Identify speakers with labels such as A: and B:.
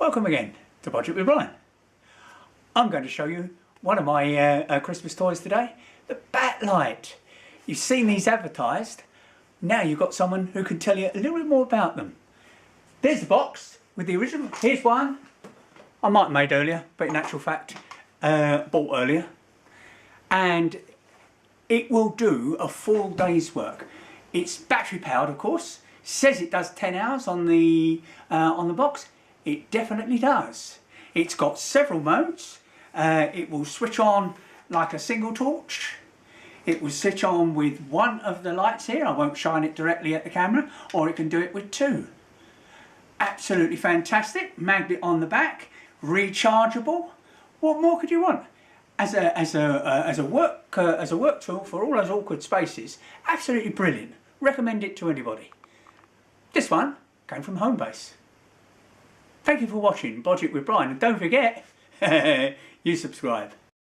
A: Welcome again to Budget with Brian. I'm going to show you one of my Christmas toys today, the Bat-Lite. You've seen these advertised, now you've got someone who can tell you a little bit more about them. There's the box with the original, here's one I might have made earlier, but in actual fact bought earlier. And it will do a full day's work. It's battery powered, of course. Says it does 10 hours on the box. It definitely does. It's got several modes. It will switch on like a single torch. It will switch on with one of the lights here. I won't shine it directly at the camera, or it can do it with two. Absolutely fantastic. Magnet on the back, rechargeable. What more could you want? As a work tool for all those awkward spaces, absolutely brilliant. Recommend it to anybody. This one came from Homebase. Thank you for watching Budget with Brian, and don't forget, you subscribe.